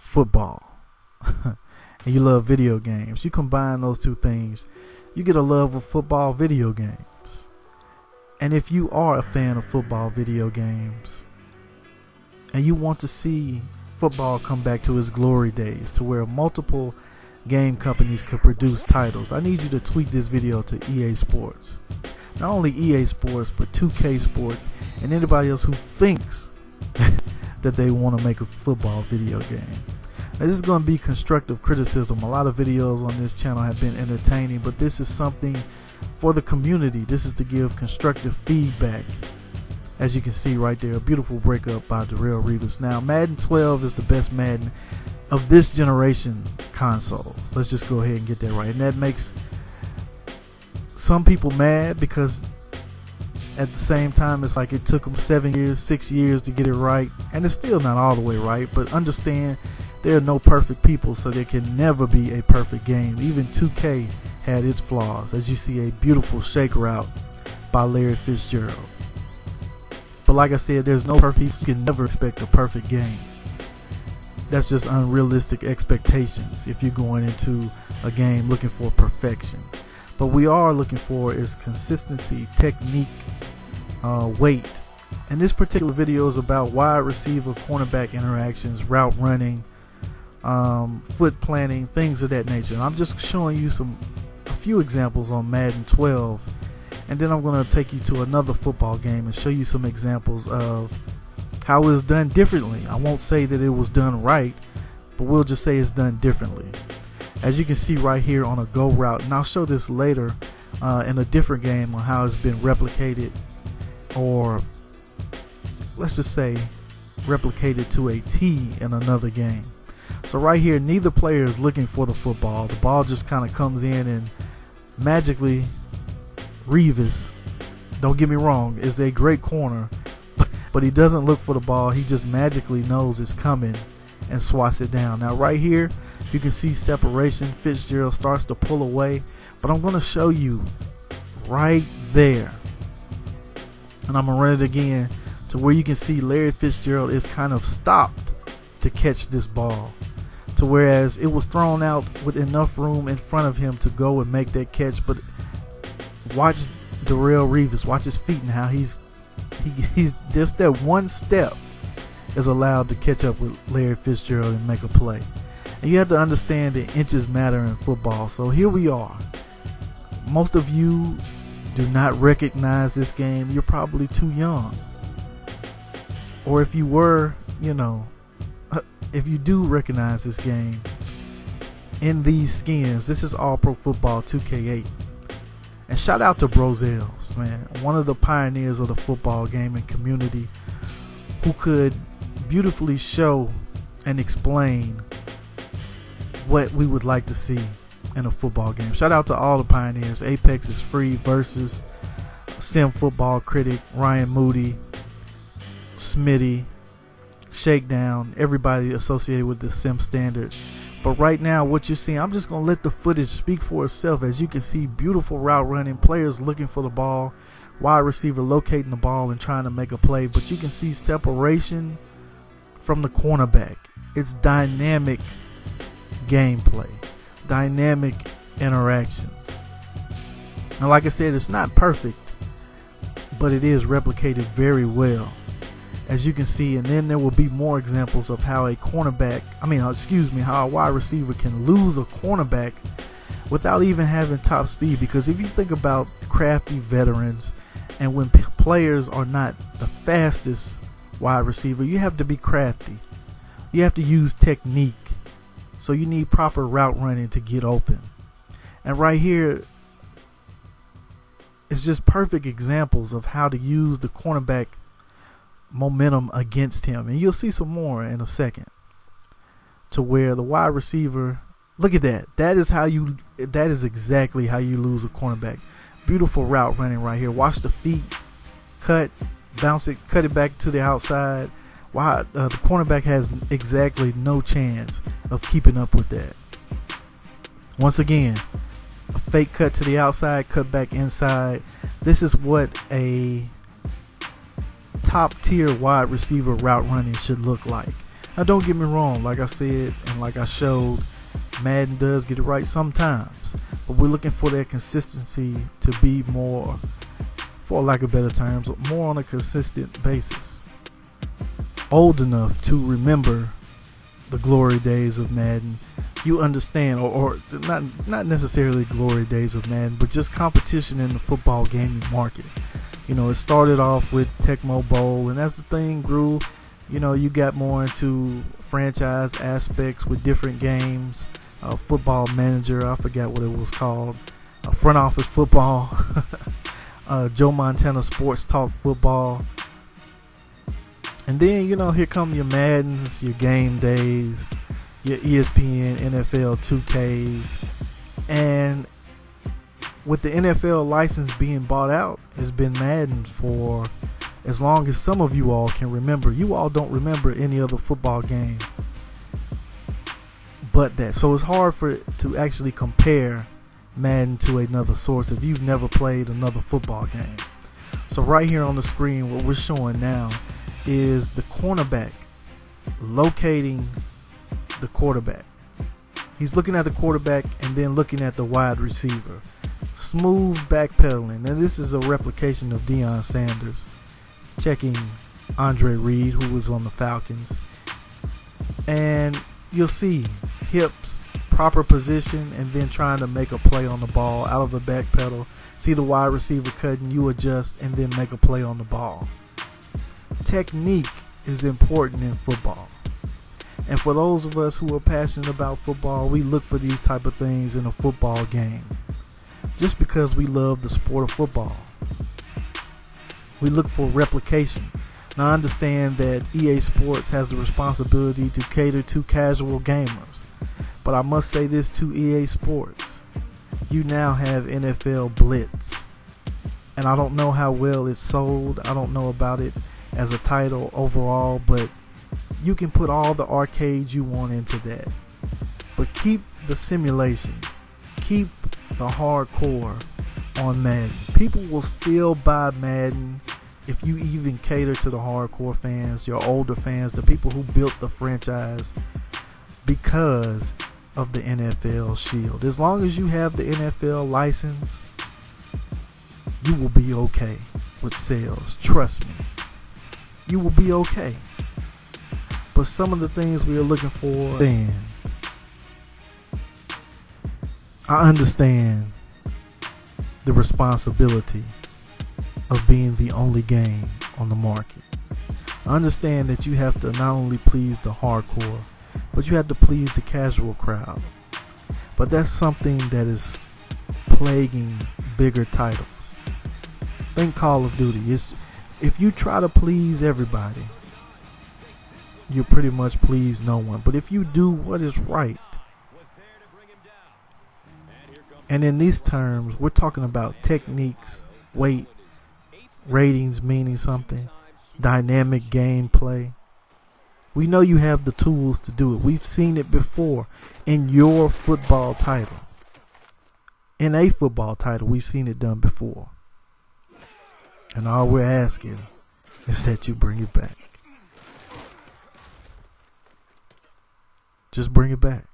football and you love video games, you combine those two things, you get a love of football video games. And if you are a fan of football video games and you want to see football come back to its glory days, to where multiple game companies could produce titles, I need you to tweet this video to EA Sports. Not only EA Sports, but 2K Sports and anybody else who thinks that they want to make a football video game. Now, this is going to be constructive criticism. A lot of videos on this channel have been entertaining, but this is something for the community. This is to give constructive feedback. As you can see right there, a beautiful breakup by Darrelle Revis. Now, Madden 12 is the best Madden of this generation console. Let's just go ahead and get that right. And that makes some people mad, because at the same time, it's like it took them 7 years, 6 years to get it right. And it's still not all the way right, but understand there are no perfect people, so there can never be a perfect game. Even 2K had its flaws, as you see a beautiful shake route by Larry Fitzgerald. But like I said, there's no perfect. You can never expect a perfect game. That's just unrealistic expectations if you're going into a game looking for perfection. But we are looking for is consistency, technique, weight. And this particular video is about wide receiver, cornerback interactions, route running, foot planting, things of that nature. And I'm just showing you a few examples on Madden 12, and then I'm going to take you to another football game and show you some examples of how it's done differently. I won't say that it was done right, but we'll just say it's done differently. As you can see right here on a go route, and I'll show this later in a different game on how it's been replicated, or let's just say replicated to a T in another game. So right here, neither player is looking for the football. The ball just kind of comes in, and magically Revis, don't get me wrong, is a great corner, but he doesn't look for the ball. He just magically knows it's coming and swats it down. Now right here, you can see separation. Fitzgerald starts to pull away, but I'm going to show you right there, and I'm going to run it again to where you can see Larry Fitzgerald is kind of stopped to catch this ball, to whereas it was thrown out with enough room in front of him to go and make that catch. But watch Darrelle Revis, watch his feet and how he's just that one step is allowed to catch up with Larry Fitzgerald and make a play. And you have to understand that inches matter in football. So here we are. Most of you do not recognize this game. You're probably too young. Or if you were, you know, if you do recognize this game in these skins, this is All Pro Football 2K8. And shout out to Brozels, man, one of the pioneers of the football gaming community, who could beautifully show and explain what we would like to see in a football game. Shout out to all the pioneers. Apex is free, Versus, Sim Football Critic, Ryan Moody, Smitty, Shakedown, everybody associated with the Sim Standard. But right now, what you're seeing, I'm just going to let the footage speak for itself. As you can see, beautiful route running, players looking for the ball, wide receiver locating the ball and trying to make a play. But you can see separation from the cornerback. It's dynamic gameplay, dynamic interactions. And like I said, it's not perfect, but it is replicated very well, as you can see. And then there will be more examples of how a how a wide receiver can lose a cornerback without even having top speed. Because if you think about crafty veterans, and when players are not the fastest wide receiver, you have to be crafty. You have to use technique. So you need proper route running to get open. And right here is just perfect examples of how to use the cornerback momentum against him. And you'll see some more in a second, to where the wide receiver, look at that. That is exactly how you lose a cornerback. Beautiful route running right here. Watch the feet, cut, bounce it, cut it back to the outside. Wow, the cornerback has exactly no chance of keeping up with that. Once again, a fake cut to the outside, cut back inside. This is what a top tier wide receiver route running should look like. Now don't get me wrong, like I said and like I showed, Madden does get it right sometimes, but we're looking for that consistency to be more, for lack of better terms, more on a consistent basis. Old enough to remember the glory days of Madden, you understand, or not necessarily glory days of Madden, but just competition in the football gaming market. You know, it started off with Tecmo Bowl, and as the thing grew, you know, you got more into franchise aspects with different games. Football Manager, I forgot what it was called. Front Office Football. Joe Montana Sports Talk Football. And then, you know, here come your Maddens, your Game Days, your ESPN NFL 2Ks. And with the NFL license being bought out, it's been Madden for as long as some of you all can remember. You all don't remember any other football game but that. So it's hard for it to actually compare Madden to another source if you've never played another football game. So right here on the screen, what we're showing now is the cornerback locating the quarterback. He's looking at the quarterback and then looking at the wide receiver. Smooth backpedaling. Now this is a replication of Deion Sanders checking Andre Reed, who was on the Falcons. And you'll see hips, proper position, and then trying to make a play on the ball out of the back pedal. See the wide receiver cutting, you adjust, and then make a play on the ball. Technique is important in football. And for those of us who are passionate about football, we look for these type of things in a football game. Just because we love the sport of football. We look for replication. Now I understand that EA Sports has the responsibility to cater to casual gamers. But I must say this to EA Sports. You now have NFL Blitz. And I don't know how well it's sold. I don't know about it as a title overall, but you can put all the arcades you want into that. But keep the simulation. Keep the hardcore on Madden. People will still buy Madden if you even cater to the hardcore fans, your older fans, the people who built the franchise because of the NFL Shield. As long as you have the NFL license, you will be okay with sales. Trust me. You will be okay. But some of the things we are looking for, then I understand the responsibility of being the only game on the market. I understand that you have to not only please the hardcore, but you have to please the casual crowd. But that's something that is plaguing bigger titles. Think Call of Duty. If you try to please everybody, you pretty much please no one. But if you do what is right, and in these terms, we're talking about techniques, weight, ratings meaning something, dynamic gameplay. We know you have the tools to do it. We've seen it before in your football title. In a football title, we've seen it done before. And all we're asking is that you bring it back. Just bring it back.